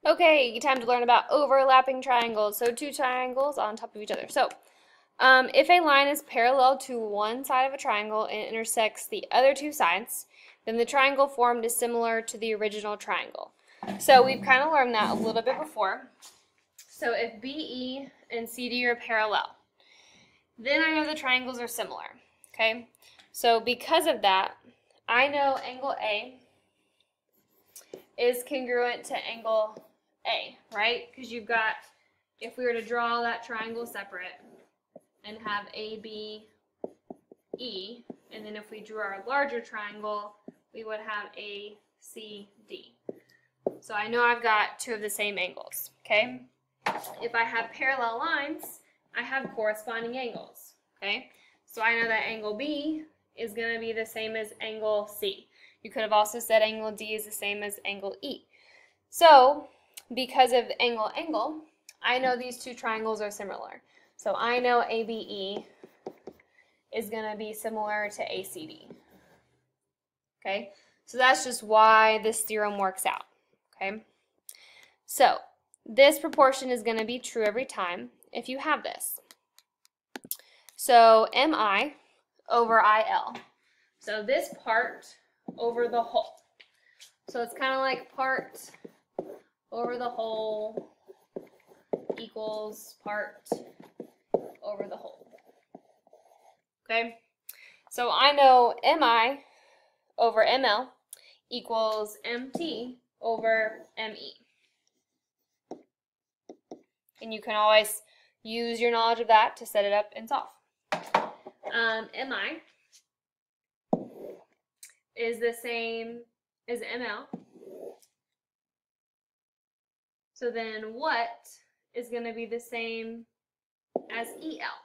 Okay, time to learn about overlapping triangles. So two triangles on top of each other. So if a line is parallel to one side of a triangle and intersects the other two sides, then the triangle formed is similar to the original triangle. So we've kind of learned that a little bit before. So if BE and CD are parallel, then I know the triangles are similar. Okay, so because of that, I know angle A is congruent to angle A, right? Because you've got, if we were to draw that triangle separate and have AB, E, and then if we drew our larger triangle, we would have ACD. So I know I've got two of the same angles, okay? If I have parallel lines, I have corresponding angles, okay? So I know that angle B is going to be the same as angle C. You could have also said angle D is the same as angle E. So, because of angle, I know these two triangles are similar. So I know ABE is going to be similar to ACD. Okay? So that's just why this theorem works out. Okay? So, this proportion is going to be true every time if you have this. So, MI over IL. So this part over the whole. So it's kind of like part over the whole equals part over the whole. Okay? So I know MI over ML equals MT over ME. And you can always use your knowledge of that to set it up and solve. MI is the same as ML. So then what is going to be the same as EL?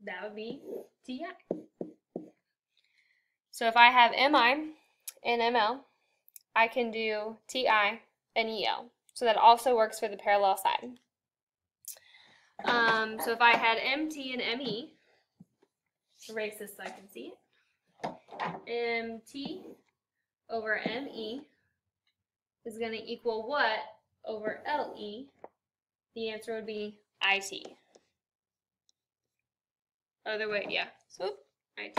That would be TI. So if I have MI and ML, I can do TI and EL. So that also works for the parallel side. So if I had MT and ME, erase this so I can see it. MT over ME is going to equal what over LE? The answer would be IT. Other way, yeah. So IT.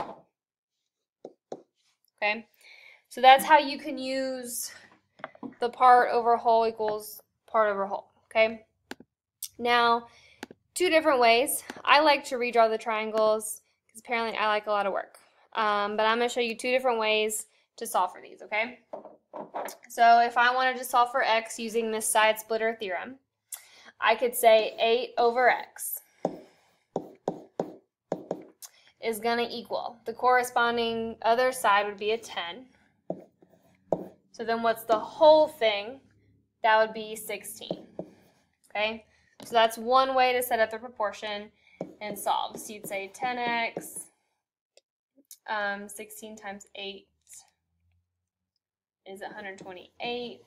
Okay. So that's how you can use the part over whole equals part over whole. Okay. Now, two different ways. I like to redraw the triangles because apparently I like a lot of work. But I'm going to show you two different ways to solve for these, okay? So if I wanted to solve for x using this side splitter theorem, I could say 8 over x is going to equal, the corresponding other side would be a 10. So then what's the whole thing? That would be 16, okay? So that's one way to set up the proportion and solve. So you'd say 10x, 16 times 8 is 128.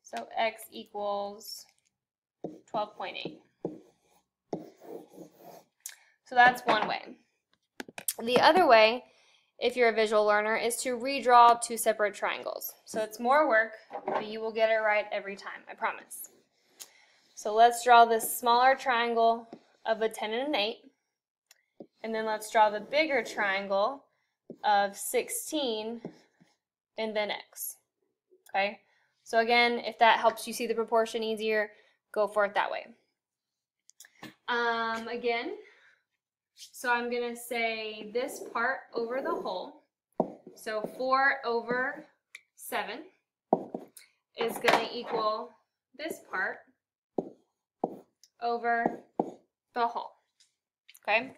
So x equals 12.8. So that's one way. The other way, if you're a visual learner, is to redraw two separate triangles. So it's more work, but you will get it right every time, I promise. So let's draw this smaller triangle of a 10 and an 8. And then let's draw the bigger triangle of 16 and then x. Okay? So again, if that helps you see the proportion easier, go for it that way. Again, so I'm going to say this part over the whole. So 4 over 7 is going to equal this part over the whole. Okay?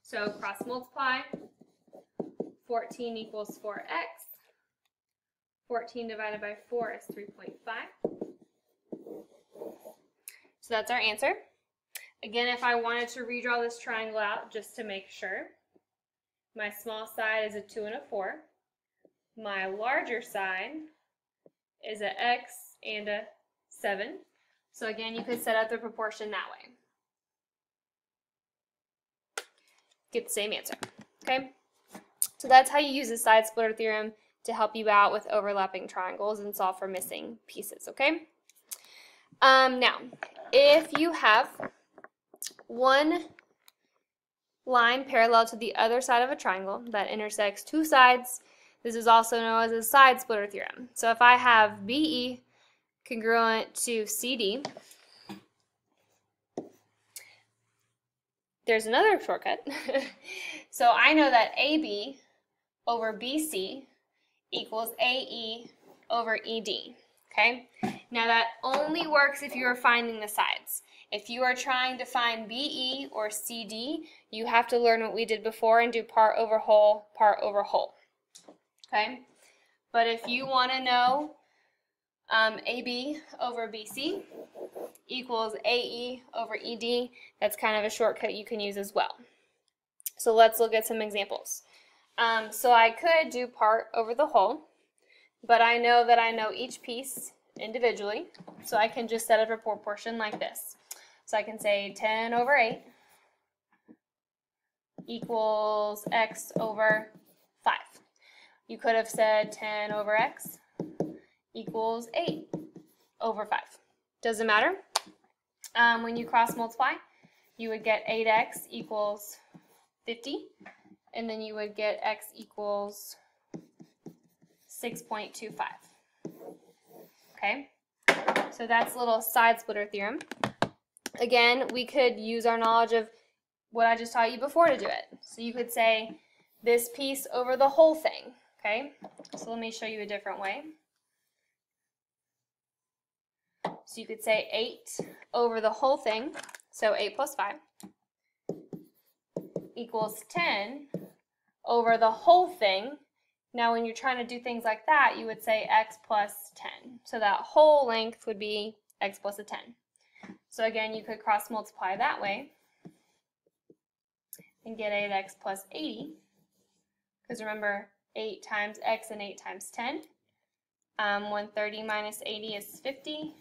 So cross multiply. 14 equals 4x. 14 divided by 4 is 3.5. So that's our answer. Again, if I wanted to redraw this triangle out just to make sure, my small side is a 2 and a 4. My larger side is an x and a 7. So again, you could set up the proportion that way. Get the same answer. Okay? So that's how you use the side splitter theorem to help you out with overlapping triangles and solve for missing pieces, okay? Now, if you have one line parallel to the other side of a triangle that intersects two sides, this is also known as a side splitter theorem. So if I have BE congruent to CD, there's another shortcut. So I know that AB over BC equals AE over ED, okay? Now that only works if you are finding the sides. If you are trying to find BE or CD, you have to learn what we did before and do part over whole, okay? But if you want to know AB over BC equals AE over ED, that's kind of a shortcut you can use as well. So let's look at some examples. So I could do part over the whole, but I know that I know each piece individually, so I can just set up a proportion like this. So I can say 10 over 8 equals x over 5. You could have said 10 over x equals 8 over 5. Doesn't matter. When you cross multiply, you would get 8x equals 50, and then you would get x equals 6.25. Okay, so that's a little side splitter theorem. Again, we could use our knowledge of what I just taught you before to do it. So you could say this piece over the whole thing. Okay, so let me show you a different way. So you could say 8 over the whole thing, so 8 plus 5, equals 10 over the whole thing. Now when you're trying to do things like that, you would say x plus 10. So that whole length would be x plus a 10. So again, you could cross multiply that way and get 8x plus 80, because remember 8 times x and 8 times 10. 130 minus 80 is 50.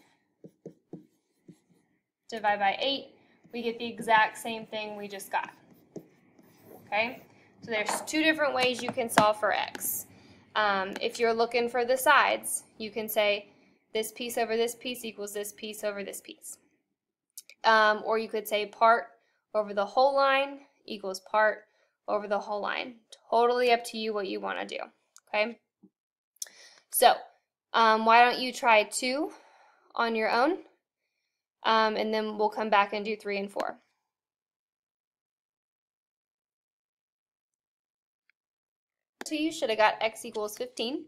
Divide by 8, we get the exact same thing we just got. Okay, so there's two different ways you can solve for x. If you're looking for the sides, you can say this piece over this piece equals this piece over this piece. Or you could say part over the whole line equals part over the whole line. Totally up to you what you want to do. Okay, so why don't you try 2 on your own, and then we'll come back and do 3 and 4. So you should have got x equals 15.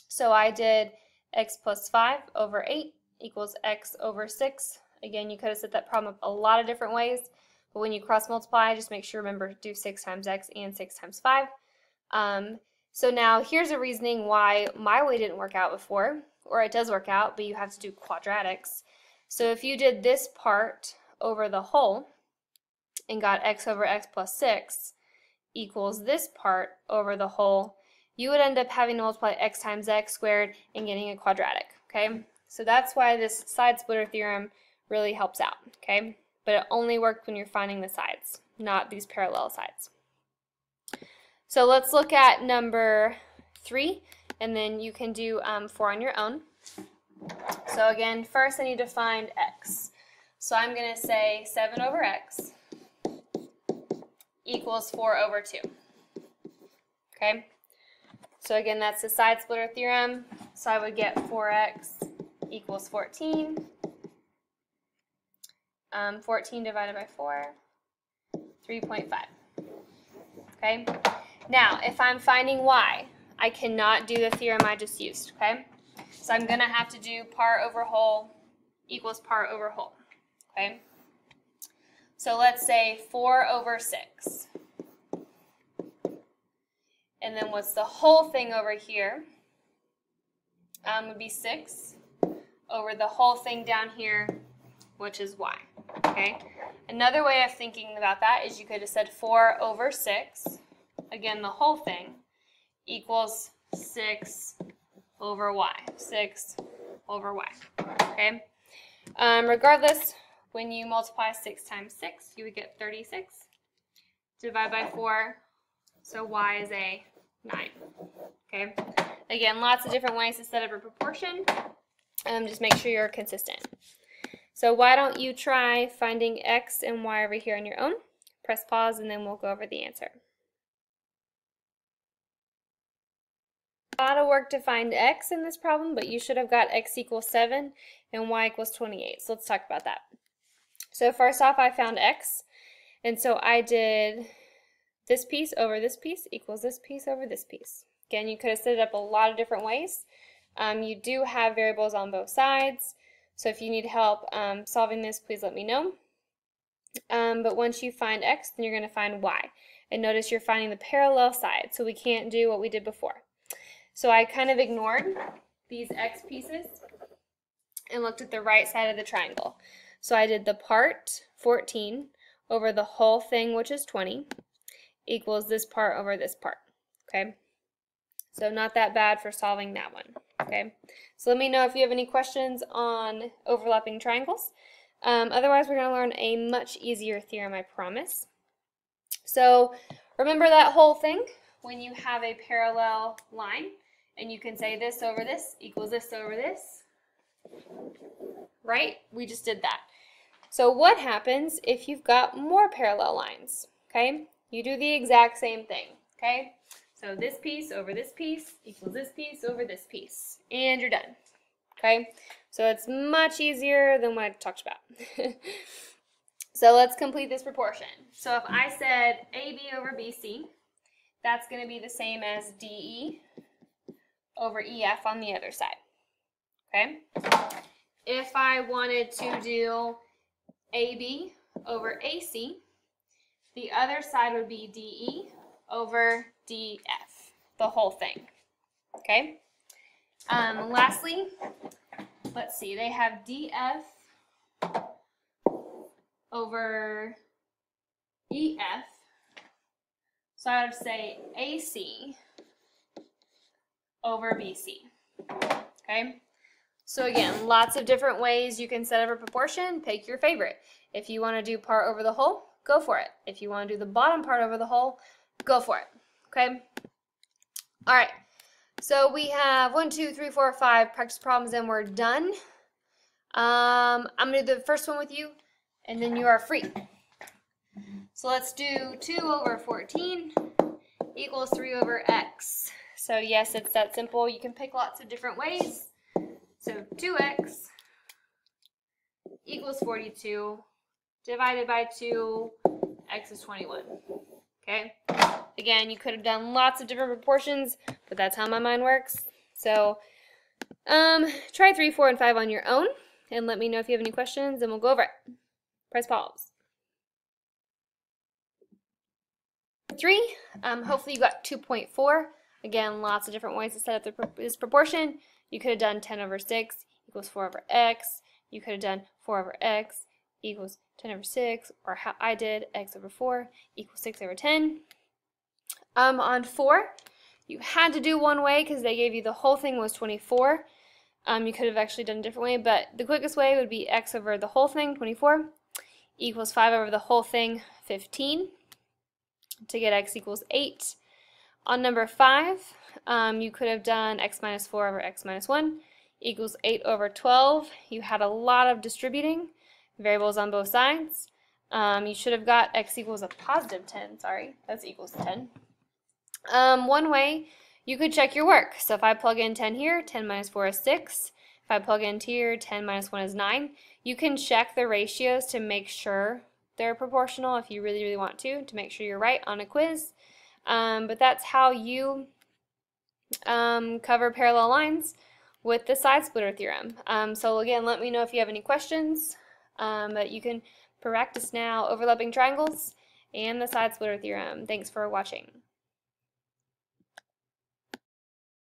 So I did x plus 5 over 8 equals x over 6. Again, you could have set that problem up a lot of different ways, but when you cross multiply, just make sure, remember, do 6 times x and 6 times 5. So now here's a reasoning why my way didn't work out before, or it does work out, but you have to do quadratics. So if you did this part over the whole and got x over x plus 6 equals this part over the whole, you would end up having to multiply x times x squared and getting a quadratic, okay? So that's why this side splitter theorem really helps out, okay? But it only works when you're finding the sides, not these parallel sides. So let's look at number 3, and then you can do 4 on your own. So again, first I need to find x. So I'm going to say 7 over x equals 4 over 2. Okay? So again, that's the side splitter theorem. So I would get 4x equals 14. 14 divided by 4, 3.5. Okay? Now, if I'm finding y, I cannot do the theorem I just used. Okay? So I'm going to have to do part over whole equals part over whole. Okay? So let's say 4 over 6. And then what's the whole thing over here? Would be 6 over the whole thing down here, which is y. Okay? Another way of thinking about that is you could have said 4 over 6, again the whole thing, equals 6 over y. 6 over y. Okay? Regardless, when you multiply 6 times 6, you would get 36. Divide by 4, So y is a 9. Okay. Again, lots of different ways to set up a proportion. Just make sure you're consistent. So why don't you try finding x and y over here on your own? Press pause and then we'll go over the answer. A lot of work to find x in this problem, but you should have got x equals 7 and y equals 28. So let's talk about that. So first off, I found x, and so I did this piece over this piece equals this piece over this piece. Again, you could have set it up a lot of different ways. You do have variables on both sides, so if you need help solving this, please let me know. But once you find x, then you're going to find y. And notice you're finding the parallel side, so we can't do what we did before. So I kind of ignored these x pieces and looked at the right side of the triangle. So I did the part, 14, over the whole thing, which is 20, equals this part over this part, okay? So not that bad for solving that one, okay? So let me know if you have any questions on overlapping triangles. Otherwise, we're going to learn a much easier theorem, I promise. So remember that whole thing when you have a parallel line, and you can say this over this equals this over this, right? We just did that. So what happens if you've got more parallel lines, okay? You do the exact same thing, okay? So this piece over this piece equals this piece over this piece, and you're done, okay? So it's much easier than what I talked about. So let's complete this proportion. So if I said AB over BC, that's going to be the same as DE over EF on the other side, okay? If I wanted to do AB over AC, the other side would be DE over DF, the whole thing, okay? Lastly, let's see, they have DF over EF, so I would say AC over BC, okay? So again, lots of different ways you can set up a proportion. Pick your favorite. If you want to do part over the whole, go for it. If you want to do the bottom part over the whole, go for it, okay? All right, so we have 1, 2, 3, 4, 5 practice problems and we're done. I'm going to do the first one with you and then you are free. So let's do 2 over 14 equals 3 over x. So yes, it's that simple. You can pick lots of different ways. So 2x equals 42 divided by 2, x is 21. Okay? Again, you could have done lots of different proportions, but that's how my mind works. So try 3, 4, and 5 on your own, and let me know if you have any questions, and we'll go over it. Press pause. 3, hopefully you got 2.4. Again, lots of different ways to set up this proportion. You could have done 10 over 6 equals 4 over x. You could have done 4 over x equals 10 over 6, or how I did, x over 4 equals 6 over 10. On 4, you had to do one way because they gave you the whole thing was 24. You could have actually done a different way, but the quickest way would be x over the whole thing, 24, equals 5 over the whole thing, 15, to get x equals 8. On number 5, you could have done x minus 4 over x minus 1 equals 8 over 12. You had a lot of distributing, variables on both sides. You should have got x equals a positive 10, sorry, that's equals 10. One way, you could check your work. So if I plug in 10 here, 10 minus 4 is 6. If I plug in here, 10 minus 1 is 9. You can check the ratios to make sure they're proportional if you really, really want to make sure you're right on a quiz. But that's how you cover parallel lines with the side splitter theorem. So again, let me know if you have any questions. But you can practice now overlapping triangles and the side splitter theorem. Thanks for watching.